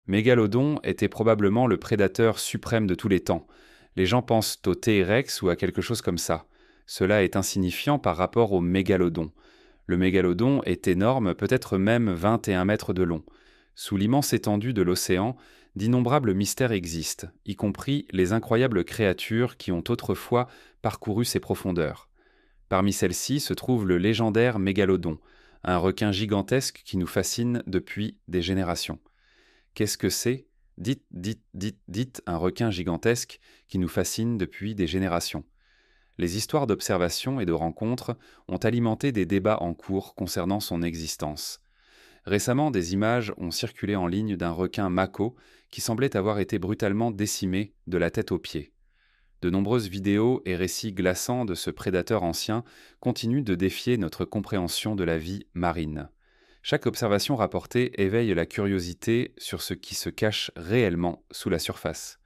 Mégalodon était probablement le prédateur suprême de tous les temps. Les gens pensent au T-Rex ou à quelque chose comme ça. Cela est insignifiant par rapport au mégalodon. Le mégalodon est énorme, peut-être même 21 mètres de long. Sous l'immense étendue de l'océan, d'innombrables mystères existent, y compris les incroyables créatures qui ont autrefois parcouru ces profondeurs. Parmi celles-ci se trouve le légendaire mégalodon, un requin gigantesque qui nous fascine depuis des générations. Qu'est-ce que c'est? Dites, un requin gigantesque qui nous fascine depuis des générations. Les histoires d'observation et de rencontres ont alimenté des débats en cours concernant son existence. Récemment, des images ont circulé en ligne d'un requin mako qui semblait avoir été brutalement décimé de la tête aux pieds. De nombreuses vidéos et récits glaçants de ce prédateur ancien continuent de défier notre compréhension de la vie marine. Chaque observation rapportée éveille la curiosité sur ce qui se cache réellement sous la surface.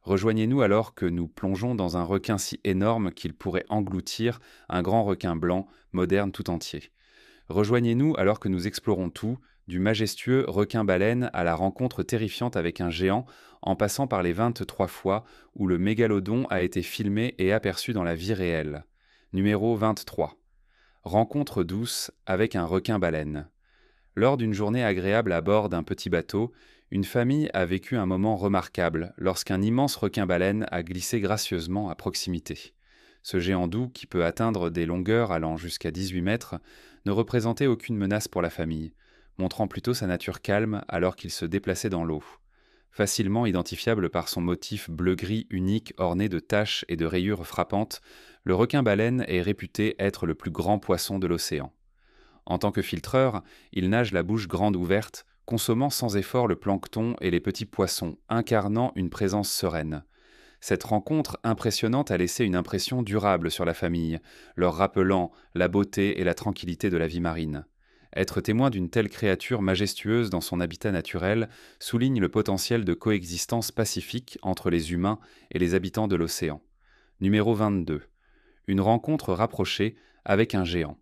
Rejoignez-nous alors que nous plongeons dans un requin si énorme qu'il pourrait engloutir un grand requin blanc moderne tout entier. Rejoignez-nous alors que nous explorons tout, du majestueux requin-baleine à la rencontre terrifiante avec un géant, en passant par les 23 fois où le mégalodon a été filmé et aperçu dans la vie réelle. Numéro 23. Rencontre douce avec un requin-baleine. Lors d'une journée agréable à bord d'un petit bateau, une famille a vécu un moment remarquable lorsqu'un immense requin-baleine a glissé gracieusement à proximité. Ce géant doux, qui peut atteindre des longueurs allant jusqu'à 18 mètres, ne représentait aucune menace pour la famille, montrant plutôt sa nature calme alors qu'il se déplaçait dans l'eau. Facilement identifiable par son motif bleu-gris unique orné de taches et de rayures frappantes, le requin-baleine est réputé être le plus grand poisson de l'océan. En tant que filtreur, il nage la bouche grande ouverte, consommant sans effort le plancton et les petits poissons, incarnant une présence sereine. Cette rencontre impressionnante a laissé une impression durable sur la famille, leur rappelant la beauté et la tranquillité de la vie marine. Être témoin d'une telle créature majestueuse dans son habitat naturel souligne le potentiel de coexistence pacifique entre les humains et les habitants de l'océan. Numéro 22. Une rencontre rapprochée avec un géant.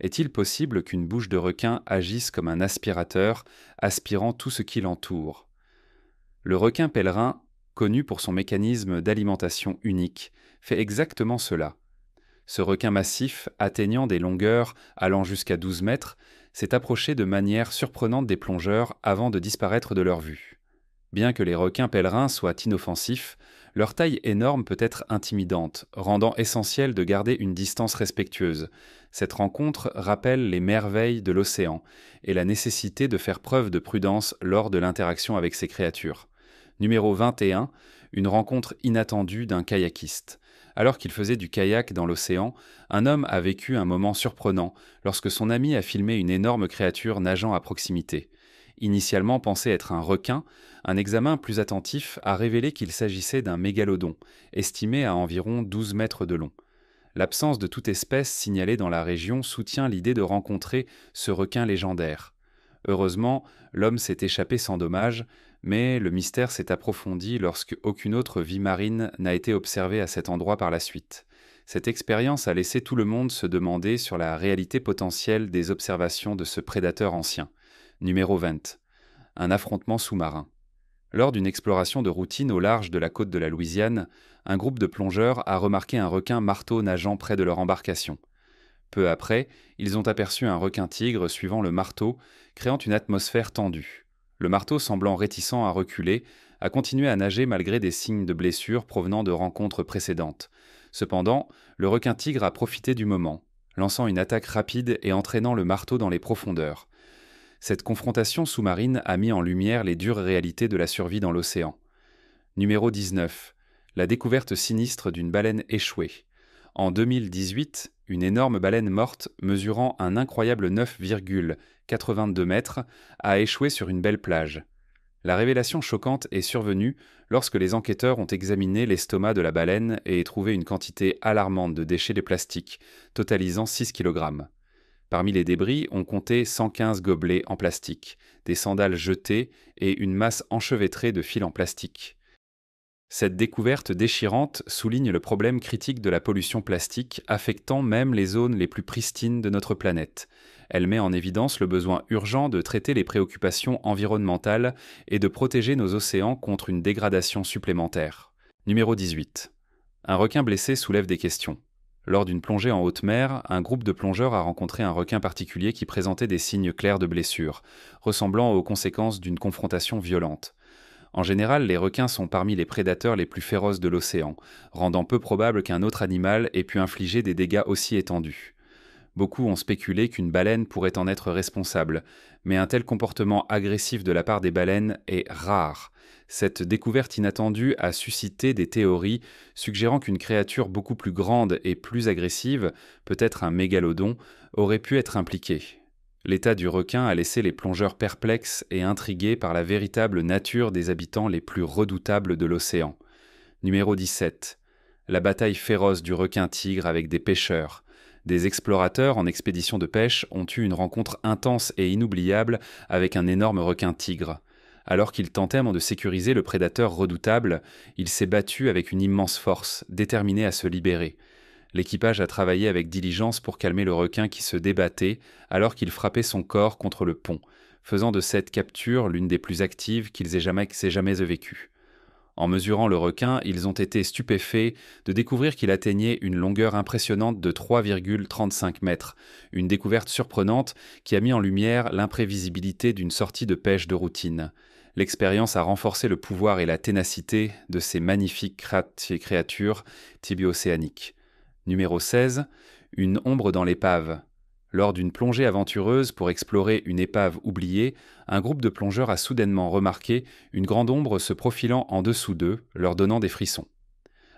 Est-il possible qu'une bouche de requin agisse comme un aspirateur, aspirant tout ce qui l'entoure? Le requin pèlerin, connu pour son mécanisme d'alimentation unique, fait exactement cela. Ce requin massif, atteignant des longueurs allant jusqu'à 12 mètres, s'est approché de manière surprenante des plongeurs avant de disparaître de leur vue. Bien que les requins pèlerins soient inoffensifs, leur taille énorme peut être intimidante, rendant essentiel de garder une distance respectueuse. Cette rencontre rappelle les merveilles de l'océan et la nécessité de faire preuve de prudence lors de l'interaction avec ces créatures. Numéro 21, une rencontre inattendue d'un kayakiste. Alors qu'il faisait du kayak dans l'océan, un homme a vécu un moment surprenant lorsque son ami a filmé une énorme créature nageant à proximité. Initialement pensé être un requin, un examen plus attentif a révélé qu'il s'agissait d'un mégalodon, estimé à environ 12 mètres de long. L'absence de toute espèce signalée dans la région soutient l'idée de rencontrer ce requin légendaire. Heureusement, l'homme s'est échappé sans dommage, mais le mystère s'est approfondi lorsque aucune autre vie marine n'a été observée à cet endroit par la suite. Cette expérience a laissé tout le monde se demander sur la réalité potentielle des observations de ce prédateur ancien. Numéro 20. Un affrontement sous-marin. Lors d'une exploration de routine au large de la côte de la Louisiane, un groupe de plongeurs a remarqué un requin marteau nageant près de leur embarcation. Peu après, ils ont aperçu un requin-tigre suivant le marteau, créant une atmosphère tendue. Le marteau, semblant réticent à reculer, a continué à nager malgré des signes de blessures provenant de rencontres précédentes. Cependant, le requin-tigre a profité du moment, lançant une attaque rapide et entraînant le marteau dans les profondeurs. Cette confrontation sous-marine a mis en lumière les dures réalités de la survie dans l'océan. Numéro 19. La découverte sinistre d'une baleine échouée. En 2018, une énorme baleine morte, mesurant un incroyable 9,82 mètres, a échoué sur une belle plage. La révélation choquante est survenue lorsque les enquêteurs ont examiné l'estomac de la baleine et trouvé une quantité alarmante de déchets de plastique, totalisant 6 kg. Parmi les débris, on comptait 115 gobelets en plastique, des sandales jetées et une masse enchevêtrée de fils en plastique. Cette découverte déchirante souligne le problème critique de la pollution plastique affectant même les zones les plus pristines de notre planète. Elle met en évidence le besoin urgent de traiter les préoccupations environnementales et de protéger nos océans contre une dégradation supplémentaire. Numéro 18. Un requin blessé soulève des questions. Lors d'une plongée en haute mer, un groupe de plongeurs a rencontré un requin particulier qui présentait des signes clairs de blessure, ressemblant aux conséquences d'une confrontation violente. En général, les requins sont parmi les prédateurs les plus féroces de l'océan, rendant peu probable qu'un autre animal ait pu infliger des dégâts aussi étendus. Beaucoup ont spéculé qu'une baleine pourrait en être responsable, mais un tel comportement agressif de la part des baleines est rare. Cette découverte inattendue a suscité des théories suggérant qu'une créature beaucoup plus grande et plus agressive, peut-être un mégalodon, aurait pu être impliquée. L'état du requin a laissé les plongeurs perplexes et intrigués par la véritable nature des habitants les plus redoutables de l'océan. Numéro 17. La bataille féroce du requin-tigre avec des pêcheurs. Des explorateurs en expédition de pêche ont eu une rencontre intense et inoubliable avec un énorme requin-tigre. Alors qu'il tentait de sécuriser le prédateur redoutable, il s'est battu avec une immense force, déterminé à se libérer. L'équipage a travaillé avec diligence pour calmer le requin qui se débattait alors qu'il frappait son corps contre le pont, faisant de cette capture l'une des plus actives qu'ils aient jamais vécues. En mesurant le requin, ils ont été stupéfaits de découvrir qu'il atteignait une longueur impressionnante de 3,35 mètres, une découverte surprenante qui a mis en lumière l'imprévisibilité d'une sortie de pêche de routine. L'expérience a renforcé le pouvoir et la ténacité de ces magnifiques créatures tibio-océaniques. Numéro 16. Une ombre dans l'épave. Lors d'une plongée aventureuse pour explorer une épave oubliée, un groupe de plongeurs a soudainement remarqué une grande ombre se profilant en dessous d'eux, leur donnant des frissons.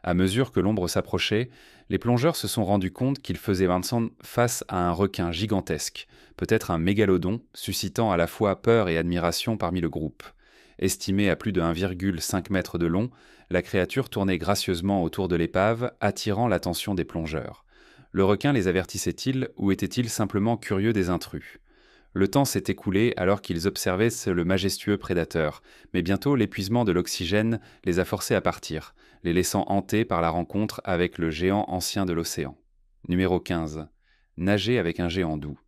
À mesure que l'ombre s'approchait, les plongeurs se sont rendus compte qu'ils faisaient face à un requin gigantesque, peut-être un mégalodon, suscitant à la fois peur et admiration parmi le groupe. Estimé à plus de 1,5 mètre de long, la créature tournait gracieusement autour de l'épave, attirant l'attention des plongeurs. Le requin les avertissait-il ou était-il simplement curieux des intrus? Le temps s'est écoulé alors qu'ils observaient le majestueux prédateur, mais bientôt l'épuisement de l'oxygène les a forcés à partir, les laissant hantés par la rencontre avec le géant ancien de l'océan. Numéro 15. Nager avec un géant doux.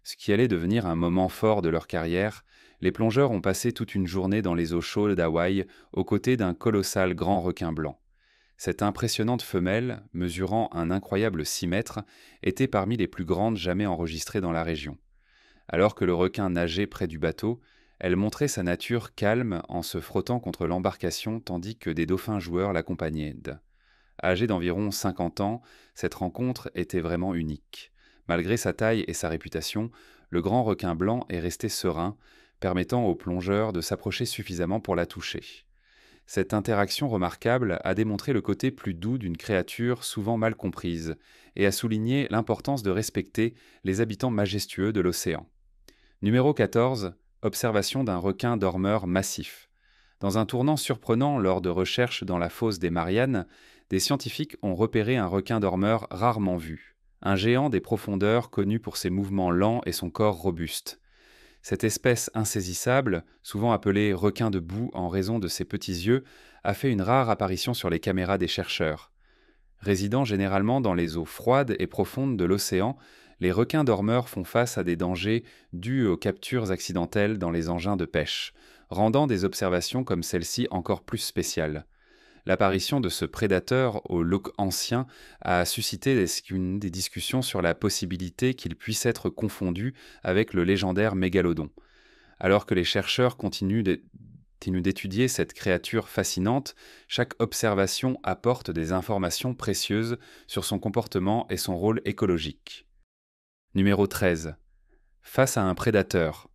Ce qui allait devenir un moment fort de leur carrière, les plongeurs ont passé toute une journée dans les eaux chaudes d'Hawaï aux côtés d'un colossal grand requin blanc. Cette impressionnante femelle, mesurant un incroyable 6 mètres, était parmi les plus grandes jamais enregistrées dans la région. Alors que le requin nageait près du bateau, elle montrait sa nature calme en se frottant contre l'embarcation tandis que des dauphins joueurs l'accompagnaient. Âgé d'environ 50 ans, cette rencontre était vraiment unique. Malgré sa taille et sa réputation, le grand requin blanc est resté serein, permettant aux plongeurs de s'approcher suffisamment pour la toucher. Cette interaction remarquable a démontré le côté plus doux d'une créature souvent mal comprise et a souligné l'importance de respecter les habitants majestueux de l'océan. Numéro 14. Observation d'un requin dormeur massif. Dans un tournant surprenant lors de recherches dans la fosse des Mariannes, des scientifiques ont repéré un requin dormeur rarement vu, un géant des profondeurs connu pour ses mouvements lents et son corps robuste. Cette espèce insaisissable, souvent appelée requin de boue en raison de ses petits yeux, a fait une rare apparition sur les caméras des chercheurs. Résidant généralement dans les eaux froides et profondes de l'océan, les requins dormeurs font face à des dangers dus aux captures accidentelles dans les engins de pêche, rendant des observations comme celle-ci encore plus spéciales. L'apparition de ce prédateur au look ancien a suscité des discussions sur la possibilité qu'il puisse être confondu avec le légendaire mégalodon. Alors que les chercheurs continuent d'étudier cette créature fascinante, chaque observation apporte des informations précieuses sur son comportement et son rôle écologique. Numéro 13. Face à un prédateur.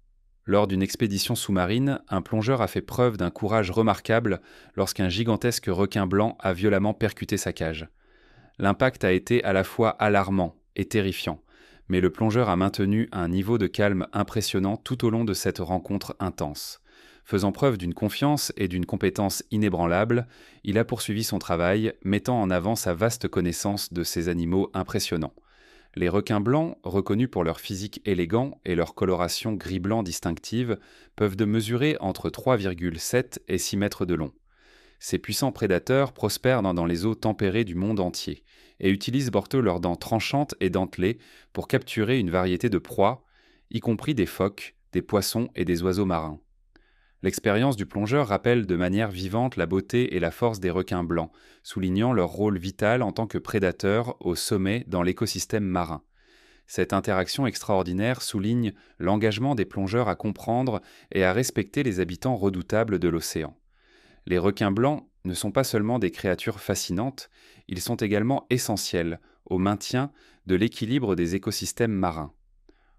Lors d'une expédition sous-marine, un plongeur a fait preuve d'un courage remarquable lorsqu'un gigantesque requin blanc a violemment percuté sa cage. L'impact a été à la fois alarmant et terrifiant, mais le plongeur a maintenu un niveau de calme impressionnant tout au long de cette rencontre intense. Faisant preuve d'une confiance et d'une compétence inébranlables, il a poursuivi son travail, mettant en avant sa vaste connaissance de ces animaux impressionnants. Les requins blancs, reconnus pour leur physique élégant et leur coloration gris-blanc distinctive, peuvent mesurer entre 3,7 et 6 mètres de long. Ces puissants prédateurs prospèrent dans les eaux tempérées du monde entier et utilisent bordeaux leurs dents tranchantes et dentelées pour capturer une variété de proies, y compris des phoques, des poissons et des oiseaux marins. L'expérience du plongeur rappelle de manière vivante la beauté et la force des requins blancs, soulignant leur rôle vital en tant que prédateurs au sommet dans l'écosystème marin. Cette interaction extraordinaire souligne l'engagement des plongeurs à comprendre et à respecter les habitants redoutables de l'océan. Les requins blancs ne sont pas seulement des créatures fascinantes, ils sont également essentiels au maintien de l'équilibre des écosystèmes marins.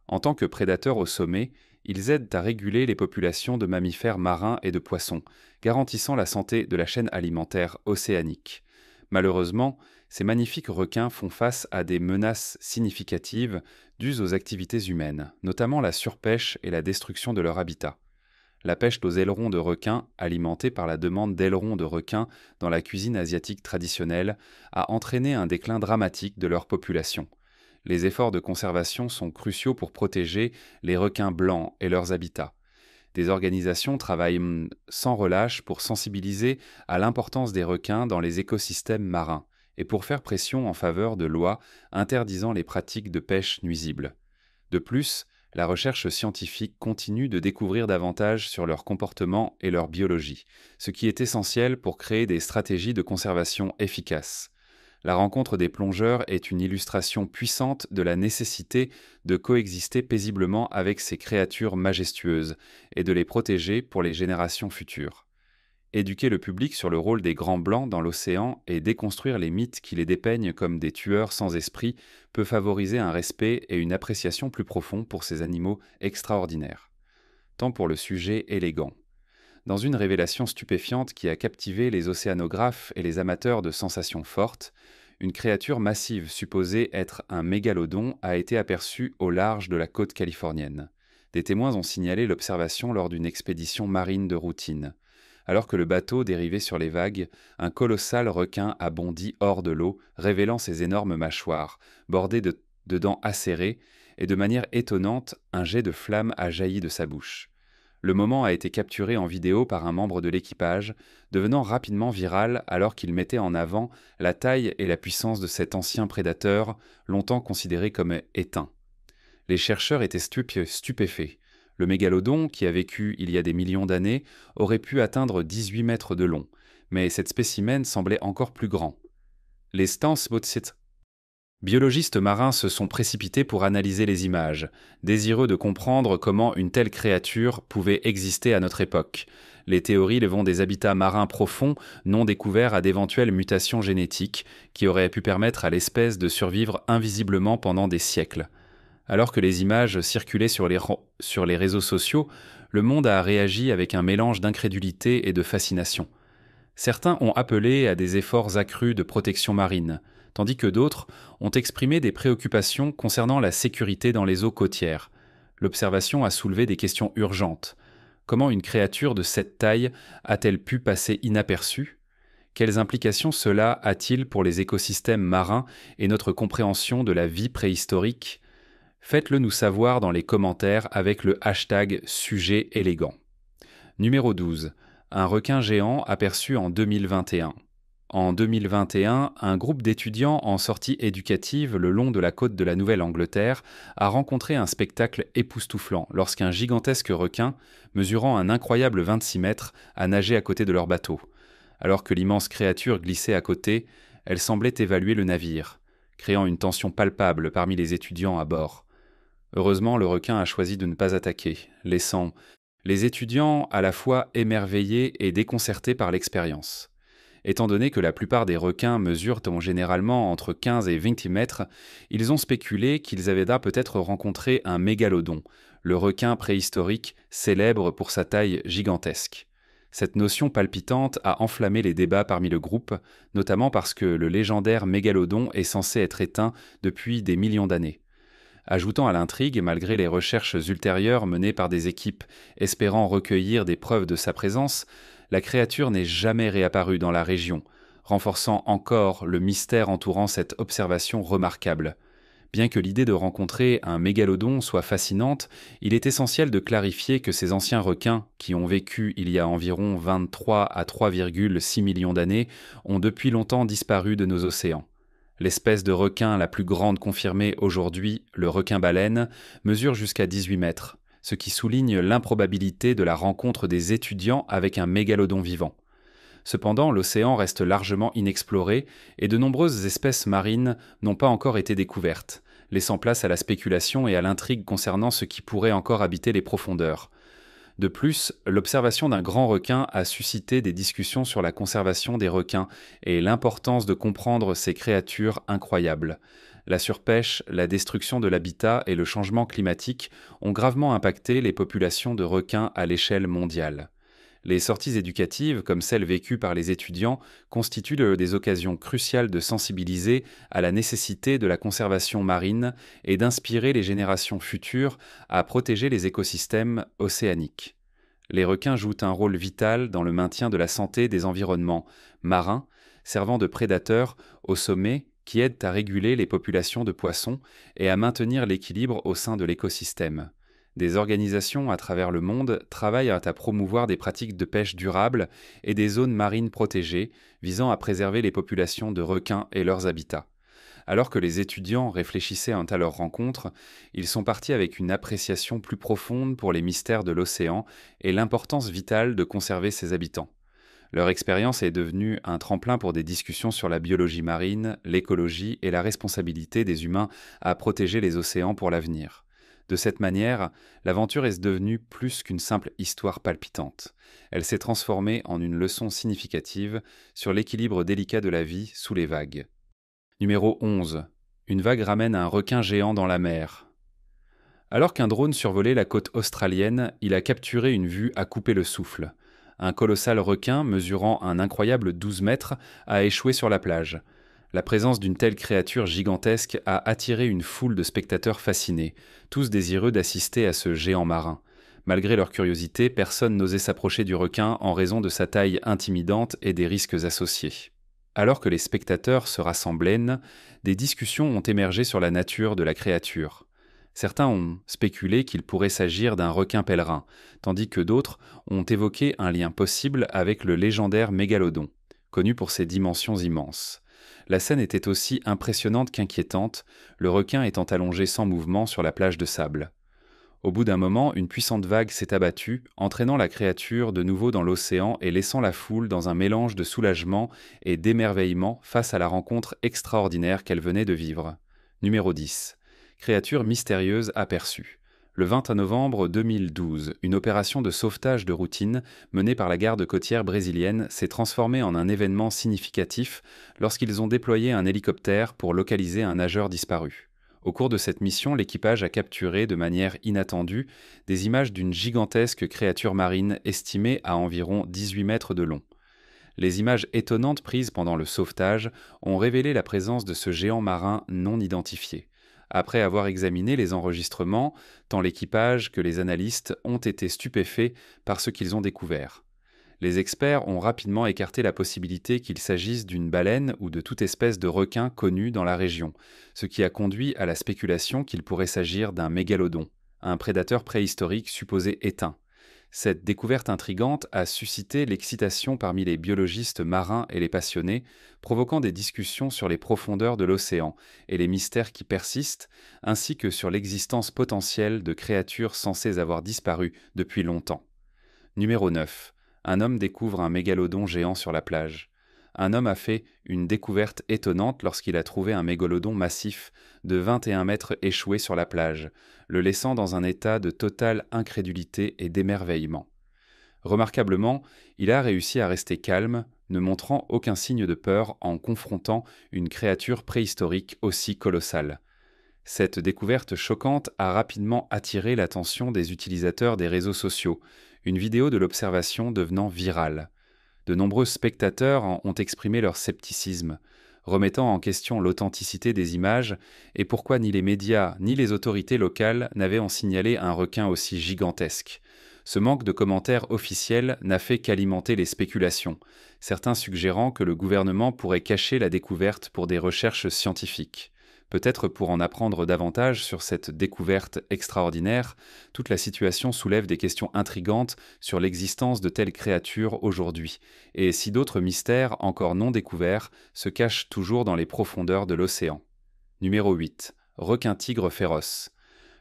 En tant que prédateurs au sommet, ils aident à réguler les populations de mammifères marins et de poissons, garantissant la santé de la chaîne alimentaire océanique. Malheureusement, ces magnifiques requins font face à des menaces significatives dues aux activités humaines, notamment la surpêche et la destruction de leur habitat. La pêche aux ailerons de requin, alimentée par la demande d'ailerons de requin dans la cuisine asiatique traditionnelle, a entraîné un déclin dramatique de leur population. Les efforts de conservation sont cruciaux pour protéger les requins blancs et leurs habitats. Des organisations travaillent sans relâche pour sensibiliser à l'importance des requins dans les écosystèmes marins et pour faire pression en faveur de lois interdisant les pratiques de pêche nuisibles. De plus, la recherche scientifique continue de découvrir davantage sur leur comportement et leur biologie, ce qui est essentiel pour créer des stratégies de conservation efficaces. La rencontre des plongeurs est une illustration puissante de la nécessité de coexister paisiblement avec ces créatures majestueuses et de les protéger pour les générations futures. Éduquer le public sur le rôle des grands blancs dans l'océan et déconstruire les mythes qui les dépeignent comme des tueurs sans esprit peut favoriser un respect et une appréciation plus profonds pour ces animaux extraordinaires. Tant pour le sujet élégant. Dans une révélation stupéfiante qui a captivé les océanographes et les amateurs de sensations fortes, une créature massive supposée être un mégalodon a été aperçue au large de la côte californienne. Des témoins ont signalé l'observation lors d'une expédition marine de routine. Alors que le bateau dérivait sur les vagues, un colossal requin a bondi hors de l'eau, révélant ses énormes mâchoires, bordées de dents acérées, et de manière étonnante, un jet de flamme a jailli de sa bouche. Le moment a été capturé en vidéo par un membre de l'équipage, devenant rapidement viral alors qu'il mettait en avant la taille et la puissance de cet ancien prédateur, longtemps considéré comme éteint. Les chercheurs étaient stupéfaits. Le mégalodon, qui a vécu il y a des millions d'années, aurait pu atteindre 18 mètres de long, mais cet spécimen semblait encore plus grand. Les biologistes marins se sont précipités pour analyser les images, désireux de comprendre comment une telle créature pouvait exister à notre époque. Les théories vont des habitats marins profonds non découverts à d'éventuelles mutations génétiques qui auraient pu permettre à l'espèce de survivre invisiblement pendant des siècles. Alors que les images circulaient sur les réseaux sociaux, le monde a réagi avec un mélange d'incrédulité et de fascination. Certains ont appelé à des efforts accrus de protection marine, tandis que d'autres ont exprimé des préoccupations concernant la sécurité dans les eaux côtières. L'observation a soulevé des questions urgentes. Comment une créature de cette taille a-t-elle pu passer inaperçue ? Quelles implications cela a-t-il pour les écosystèmes marins et notre compréhension de la vie préhistorique ? Faites-le nous savoir dans les commentaires avec le hashtag sujet élégant. Numéro 12. Un requin géant aperçu en 2021. En 2021, un groupe d'étudiants en sortie éducative le long de la côte de la Nouvelle-Angleterre a rencontré un spectacle époustouflant lorsqu'un gigantesque requin, mesurant un incroyable 26 mètres, a nagé à côté de leur bateau. Alors que l'immense créature glissait à côté, elle semblait évaluer le navire, créant une tension palpable parmi les étudiants à bord. Heureusement, le requin a choisi de ne pas attaquer, laissant les étudiants à la fois émerveillés et déconcertés par l'expérience. Étant donné que la plupart des requins mesurent généralement entre 15 et 20 mètres, ils ont spéculé qu'ils avaient peut-être rencontré un mégalodon, le requin préhistorique célèbre pour sa taille gigantesque. Cette notion palpitante a enflammé les débats parmi le groupe, notamment parce que le légendaire mégalodon est censé être éteint depuis des millions d'années. Ajoutant à l'intrigue, malgré les recherches ultérieures menées par des équipes espérant recueillir des preuves de sa présence, la créature n'est jamais réapparue dans la région, renforçant encore le mystère entourant cette observation remarquable. Bien que l'idée de rencontrer un mégalodon soit fascinante, il est essentiel de clarifier que ces anciens requins, qui ont vécu il y a environ 23 à 3,6 millions d'années, ont depuis longtemps disparu de nos océans. L'espèce de requin la plus grande confirmée aujourd'hui, le requin-baleine, mesure jusqu'à 18 mètres, ce qui souligne l'improbabilité de la rencontre des étudiants avec un mégalodon vivant. Cependant, l'océan reste largement inexploré et de nombreuses espèces marines n'ont pas encore été découvertes, laissant place à la spéculation et à l'intrigue concernant ce qui pourrait encore habiter les profondeurs. De plus, l'observation d'un grand requin a suscité des discussions sur la conservation des requins et l'importance de comprendre ces créatures incroyables. La surpêche, la destruction de l'habitat et le changement climatique ont gravement impacté les populations de requins à l'échelle mondiale. Les sorties éducatives, comme celles vécues par les étudiants, constituent des occasions cruciales de sensibiliser à la nécessité de la conservation marine et d'inspirer les générations futures à protéger les écosystèmes océaniques. Les requins jouent un rôle vital dans le maintien de la santé des environnements marins, servant de prédateurs au sommet qui aident à réguler les populations de poissons et à maintenir l'équilibre au sein de l'écosystème. Des organisations à travers le monde travaillent à promouvoir des pratiques de pêche durables et des zones marines protégées visant à préserver les populations de requins et leurs habitats. Alors que les étudiants réfléchissaient à leur rencontre, ils sont partis avec une appréciation plus profonde pour les mystères de l'océan et l'importance vitale de conserver ses habitants. Leur expérience est devenue un tremplin pour des discussions sur la biologie marine, l'écologie et la responsabilité des humains à protéger les océans pour l'avenir. De cette manière, l'aventure est devenue plus qu'une simple histoire palpitante. Elle s'est transformée en une leçon significative sur l'équilibre délicat de la vie sous les vagues. Numéro 11. Une vague ramène un requin géant dans la mer. Alors qu'un drone survolait la côte australienne, il a capturé une vue à couper le souffle. Un colossal requin, mesurant un incroyable 12 mètres, a échoué sur la plage. La présence d'une telle créature gigantesque a attiré une foule de spectateurs fascinés, tous désireux d'assister à ce géant marin. Malgré leur curiosité, personne n'osait s'approcher du requin en raison de sa taille intimidante et des risques associés. Alors que les spectateurs se rassemblaient, des discussions ont émergé sur la nature de la créature. Certains ont spéculé qu'il pourrait s'agir d'un requin pèlerin, tandis que d'autres ont évoqué un lien possible avec le légendaire mégalodon, connu pour ses dimensions immenses. La scène était aussi impressionnante qu'inquiétante, le requin étant allongé sans mouvement sur la plage de sable. Au bout d'un moment, une puissante vague s'est abattue, entraînant la créature de nouveau dans l'océan et laissant la foule dans un mélange de soulagement et d'émerveillement face à la rencontre extraordinaire qu'elle venait de vivre. Numéro 10. Créature mystérieuse aperçue. Le 21 novembre 2012, une opération de sauvetage de routine menée par la garde côtière brésilienne s'est transformée en un événement significatif lorsqu'ils ont déployé un hélicoptère pour localiser un nageur disparu. Au cours de cette mission, l'équipage a capturé de manière inattendue des images d'une gigantesque créature marine estimée à environ 18 mètres de long. Les images étonnantes prises pendant le sauvetage ont révélé la présence de ce géant marin non identifié. Après avoir examiné les enregistrements, tant l'équipage que les analystes ont été stupéfaits par ce qu'ils ont découvert. Les experts ont rapidement écarté la possibilité qu'il s'agisse d'une baleine ou de toute espèce de requin connu dans la région, ce qui a conduit à la spéculation qu'il pourrait s'agir d'un mégalodon, un prédateur préhistorique supposé éteint. Cette découverte intrigante a suscité l'excitation parmi les biologistes marins et les passionnés, provoquant des discussions sur les profondeurs de l'océan et les mystères qui persistent, ainsi que sur l'existence potentielle de créatures censées avoir disparu depuis longtemps. Numéro 9. Un homme découvre un mégalodon géant sur la plage. Un homme a fait une découverte étonnante lorsqu'il a trouvé un mégalodon massif de 21 mètres échoué sur la plage, le laissant dans un état de totale incrédulité et d'émerveillement. Remarquablement, il a réussi à rester calme, ne montrant aucun signe de peur en confrontant une créature préhistorique aussi colossale. Cette découverte choquante a rapidement attiré l'attention des utilisateurs des réseaux sociaux, une vidéo de l'observation devenant virale. De nombreux spectateurs ont exprimé leur scepticisme, remettant en question l'authenticité des images et pourquoi ni les médias ni les autorités locales n'avaient en signalé un requin aussi gigantesque. Ce manque de commentaires officiels n'a fait qu'alimenter les spéculations, certains suggérant que le gouvernement pourrait cacher la découverte pour des recherches scientifiques. Peut-être pour en apprendre davantage sur cette découverte extraordinaire, toute la situation soulève des questions intrigantes sur l'existence de telles créatures aujourd'hui, et si d'autres mystères encore non découverts se cachent toujours dans les profondeurs de l'océan. Numéro 8. Requin-tigre féroce.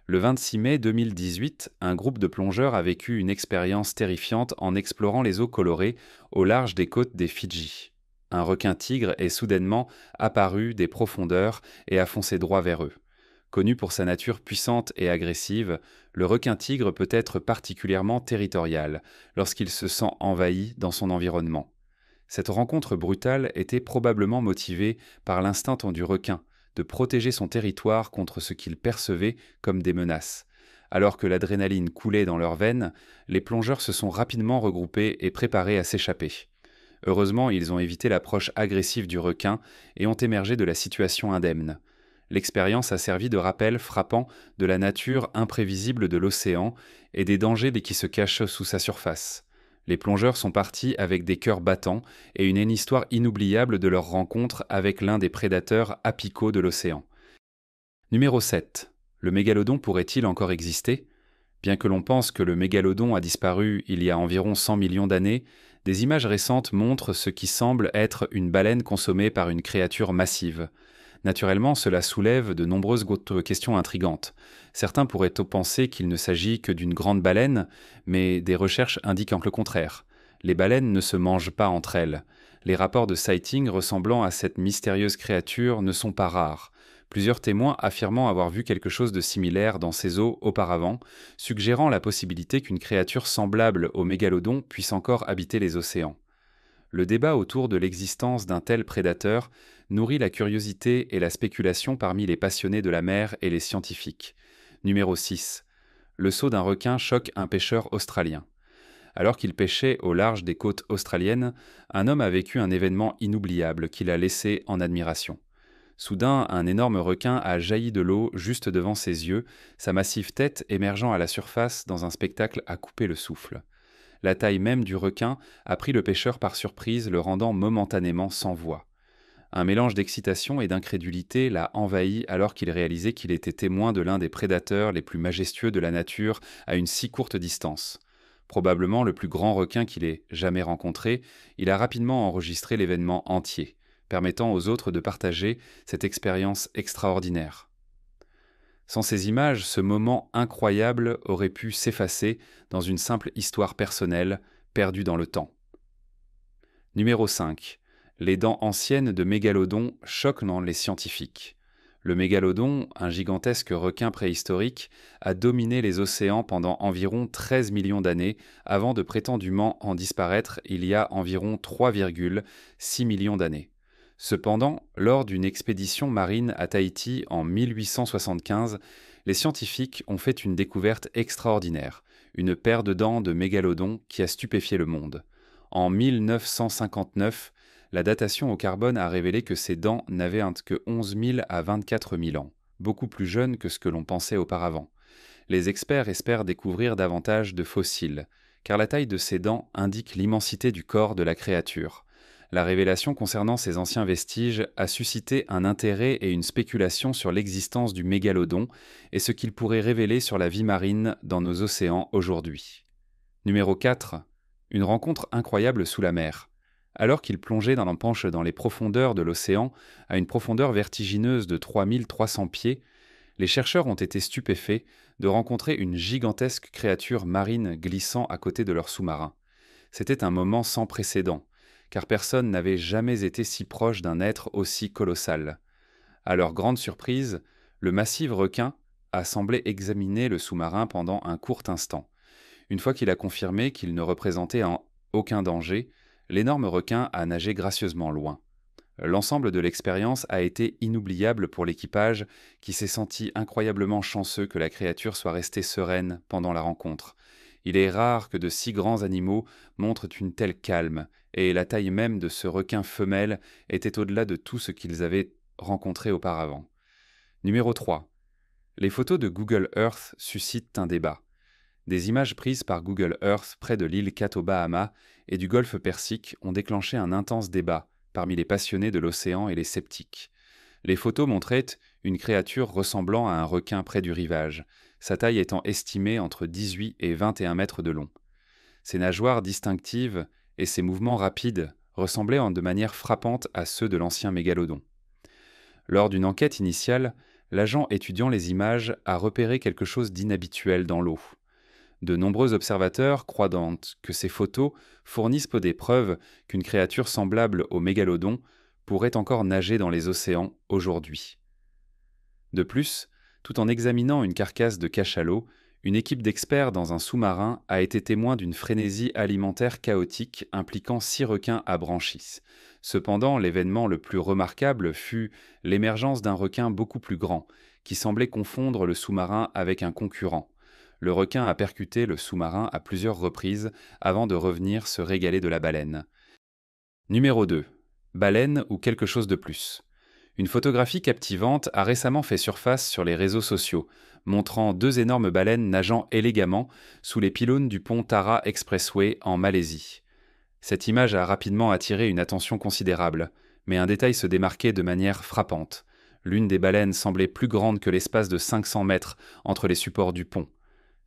Le 26 mai 2018, un groupe de plongeurs a vécu une expérience terrifiante en explorant les eaux colorées au large des côtes des Fidji. Un requin-tigre est soudainement apparu des profondeurs et a foncé droit vers eux. Connu pour sa nature puissante et agressive, le requin-tigre peut être particulièrement territorial lorsqu'il se sent envahi dans son environnement. Cette rencontre brutale était probablement motivée par l'instinct du requin de protéger son territoire contre ce qu'il percevait comme des menaces. Alors que l'adrénaline coulait dans leurs veines, les plongeurs se sont rapidement regroupés et préparés à s'échapper. Heureusement, ils ont évité l'approche agressive du requin et ont émergé de la situation indemne. L'expérience a servi de rappel frappant de la nature imprévisible de l'océan et des dangers qui se cachent sous sa surface. Les plongeurs sont partis avec des cœurs battants et une histoire inoubliable de leur rencontre avec l'un des prédateurs apicaux de l'océan. Numéro 7. Le mégalodon pourrait-il encore exister ? Bien que l'on pense que le mégalodon a disparu il y a environ 100 millions d'années, des images récentes montrent ce qui semble être une baleine consommée par une créature massive. Naturellement, cela soulève de nombreuses autres questions intrigantes. Certains pourraient penser qu'il ne s'agit que d'une grande baleine, mais des recherches indiquent le contraire. Les baleines ne se mangent pas entre elles. Les rapports de sighting ressemblant à cette mystérieuse créature ne sont pas rares. Plusieurs témoins affirmant avoir vu quelque chose de similaire dans ces eaux auparavant, suggérant la possibilité qu'une créature semblable au mégalodon puisse encore habiter les océans. Le débat autour de l'existence d'un tel prédateur nourrit la curiosité et la spéculation parmi les passionnés de la mer et les scientifiques. Numéro 6. Le saut d'un requin choque un pêcheur australien. Alors qu'il pêchait au large des côtes australiennes, un homme a vécu un événement inoubliable qui l'a laissé en admiration. Soudain, un énorme requin a jailli de l'eau juste devant ses yeux, sa massive tête émergeant à la surface dans un spectacle à couper le souffle. La taille même du requin a pris le pêcheur par surprise, le rendant momentanément sans voix. Un mélange d'excitation et d'incrédulité l'a envahi alors qu'il réalisait qu'il était témoin de l'un des prédateurs les plus majestueux de la nature à une si courte distance. Probablement le plus grand requin qu'il ait jamais rencontré, il a rapidement enregistré l'événement entier, permettant aux autres de partager cette expérience extraordinaire. Sans ces images, ce moment incroyable aurait pu s'effacer dans une simple histoire personnelle, perdue dans le temps. Numéro 5. Les dents anciennes de mégalodon choquent dans les scientifiques. Le mégalodon, un gigantesque requin préhistorique, a dominé les océans pendant environ 13 millions d'années avant de prétendument en disparaître il y a environ 3,6 millions d'années. Cependant, lors d'une expédition marine à Tahiti en 1875, les scientifiques ont fait une découverte extraordinaire, une paire de dents de mégalodon qui a stupéfié le monde. En 1959, la datation au carbone a révélé que ces dents n'avaient que 11 000 à 24 000 ans, beaucoup plus jeunes que ce que l'on pensait auparavant. Les experts espèrent découvrir davantage de fossiles, car la taille de ces dents indique l'immensité du corps de la créature. La révélation concernant ces anciens vestiges a suscité un intérêt et une spéculation sur l'existence du mégalodon et ce qu'il pourrait révéler sur la vie marine dans nos océans aujourd'hui. Numéro 4. Une rencontre incroyable sous la mer. Alors qu'il plongeait dans les profondeurs de l'océan, à une profondeur vertigineuse de 3300 pieds, les chercheurs ont été stupéfaits de rencontrer une gigantesque créature marine glissant à côté de leur sous-marin. C'était un moment sans précédent, car personne n'avait jamais été si proche d'un être aussi colossal. À leur grande surprise, le massif requin a semblé examiner le sous-marin pendant un court instant. Une fois qu'il a confirmé qu'il ne représentait aucun danger, l'énorme requin a nagé gracieusement loin. L'ensemble de l'expérience a été inoubliable pour l'équipage qui s'est senti incroyablement chanceux que la créature soit restée sereine pendant la rencontre. Il est rare que de si grands animaux montrent une telle calme, et la taille même de ce requin femelle était au-delà de tout ce qu'ils avaient rencontré auparavant. Numéro 3. Les photos de Google Earth suscitent un débat. Des images prises par Google Earth près de l'île Cat aux Bahamas et du golfe Persique ont déclenché un intense débat parmi les passionnés de l'océan et les sceptiques. Les photos montraient une créature ressemblant à un requin près du rivage, sa taille étant estimée entre 18 et 21 mètres de long. Ses nageoires distinctives et ses mouvements rapides ressemblaient de manière frappante à ceux de l'ancien mégalodon. Lors d'une enquête initiale, l'agent étudiant les images a repéré quelque chose d'inhabituel dans l'eau. De nombreux observateurs croient que ces photos fournissent peu des preuves qu'une créature semblable au mégalodon pourrait encore nager dans les océans aujourd'hui. De plus, tout en examinant une carcasse de cachalot, une équipe d'experts dans un sous-marin a été témoin d'une frénésie alimentaire chaotique impliquant 6 requins à branchies. Cependant, l'événement le plus remarquable fut l'émergence d'un requin beaucoup plus grand, qui semblait confondre le sous-marin avec un concurrent. Le requin a percuté le sous-marin à plusieurs reprises avant de revenir se régaler de la baleine. Numéro 2. Baleine ou quelque chose de plus. Une photographie captivante a récemment fait surface sur les réseaux sociaux, montrant 2 énormes baleines nageant élégamment sous les pylônes du pont Tara Expressway en Malaisie. Cette image a rapidement attiré une attention considérable, mais un détail se démarquait de manière frappante. L'une des baleines semblait plus grande que l'espace de 500 mètres entre les supports du pont.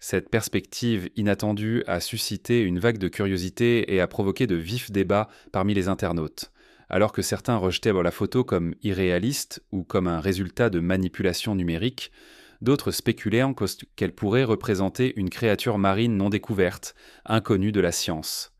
Cette perspective inattendue a suscité une vague de curiosité et a provoqué de vifs débats parmi les internautes. Alors que certains rejetaient la photo comme irréaliste ou comme un résultat de manipulation numérique, d'autres spéculaient qu'elle pourrait représenter une créature marine non découverte, inconnue de la science.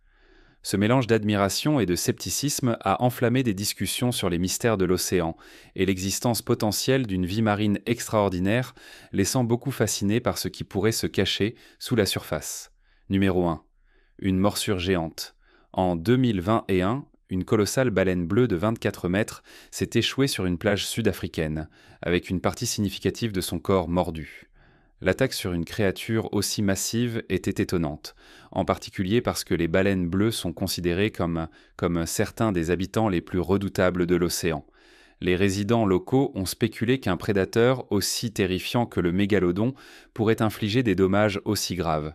Ce mélange d'admiration et de scepticisme a enflammé des discussions sur les mystères de l'océan et l'existence potentielle d'une vie marine extraordinaire, laissant beaucoup fascinés par ce qui pourrait se cacher sous la surface. Numéro 1. Une morsure géante. En 2021, une colossale baleine bleue de 24 mètres s'est échouée sur une plage sud-africaine, avec une partie significative de son corps mordu. L'attaque sur une créature aussi massive était étonnante, en particulier parce que les baleines bleues sont considérées comme certains des habitants les plus redoutables de l'océan. Les résidents locaux ont spéculé qu'un prédateur aussi terrifiant que le mégalodon pourrait infliger des dommages aussi graves.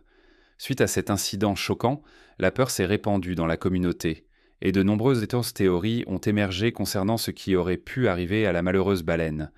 Suite à cet incident choquant, la peur s'est répandue dans la communauté, et de nombreuses théories ont émergé concernant ce qui aurait pu arriver à la malheureuse baleine.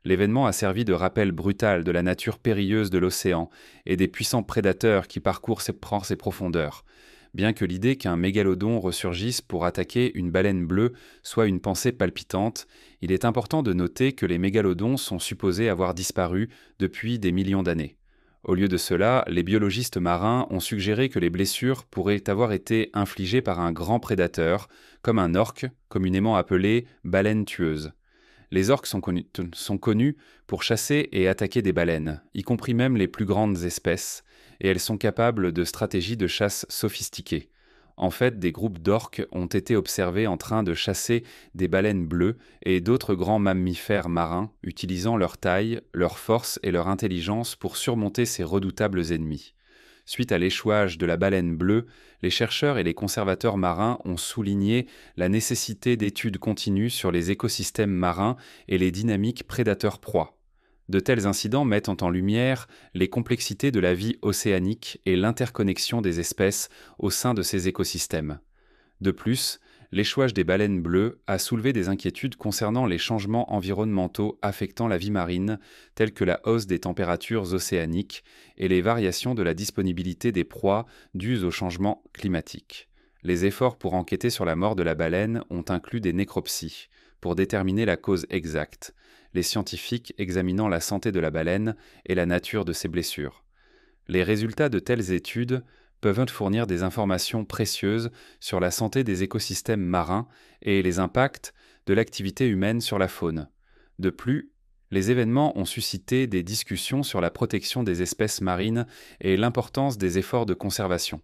L'événement a servi de rappel brutal de la nature périlleuse de l'océan et des puissants prédateurs qui parcourent ses profondeurs. Bien que l'idée qu'un mégalodon ressurgisse pour attaquer une baleine bleue soit une pensée palpitante, il est important de noter que les mégalodons sont supposés avoir disparu depuis des millions d'années. Au lieu de cela, les biologistes marins ont suggéré que les blessures pourraient avoir été infligées par un grand prédateur, comme un orque, communément appelé baleine tueuse. Les orques sont connus pour chasser et attaquer des baleines, y compris même les plus grandes espèces, et elles sont capables de stratégies de chasse sophistiquées. En fait, des groupes d'orques ont été observés en train de chasser des baleines bleues et d'autres grands mammifères marins, utilisant leur taille, leur force et leur intelligence pour surmonter ces redoutables ennemis. Suite à l'échouage de la baleine bleue, les chercheurs et les conservateurs marins ont souligné la nécessité d'études continues sur les écosystèmes marins et les dynamiques prédateurs-proies. De tels incidents mettent en lumière les complexités de la vie océanique et l'interconnexion des espèces au sein de ces écosystèmes. De plus, l'échouage des baleines bleues a soulevé des inquiétudes concernant les changements environnementaux affectant la vie marine, tels que la hausse des températures océaniques et les variations de la disponibilité des proies dues au changement climatique. Les efforts pour enquêter sur la mort de la baleine ont inclus des nécropsies, pour déterminer la cause exacte, les scientifiques examinant la santé de la baleine et la nature de ses blessures. Les résultats de telles études peuvent fournir des informations précieuses sur la santé des écosystèmes marins et les impacts de l'activité humaine sur la faune. De plus, les événements ont suscité des discussions sur la protection des espèces marines et l'importance des efforts de conservation.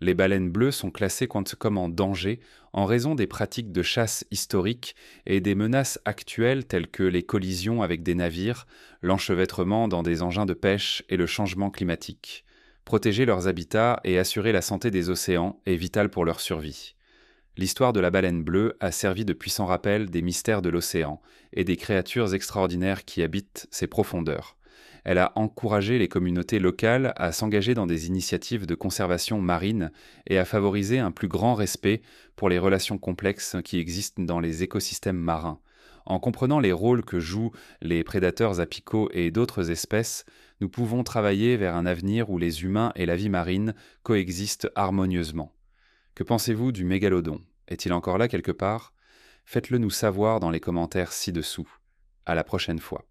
Les baleines bleues sont classées comme en danger en raison des pratiques de chasse historiques et des menaces actuelles telles que les collisions avec des navires, l'enchevêtrement dans des engins de pêche et le changement climatique. Protéger leurs habitats et assurer la santé des océans est vital pour leur survie. L'histoire de la baleine bleue a servi de puissant rappel des mystères de l'océan et des créatures extraordinaires qui habitent ses profondeurs. Elle a encouragé les communautés locales à s'engager dans des initiatives de conservation marine et à favoriser un plus grand respect pour les relations complexes qui existent dans les écosystèmes marins. En comprenant les rôles que jouent les prédateurs apicaux et d'autres espèces, nous pouvons travailler vers un avenir où les humains et la vie marine coexistent harmonieusement. Que pensez-vous du mégalodon? Est-il encore là quelque part? Faites-le nous savoir dans les commentaires ci-dessous. À la prochaine fois.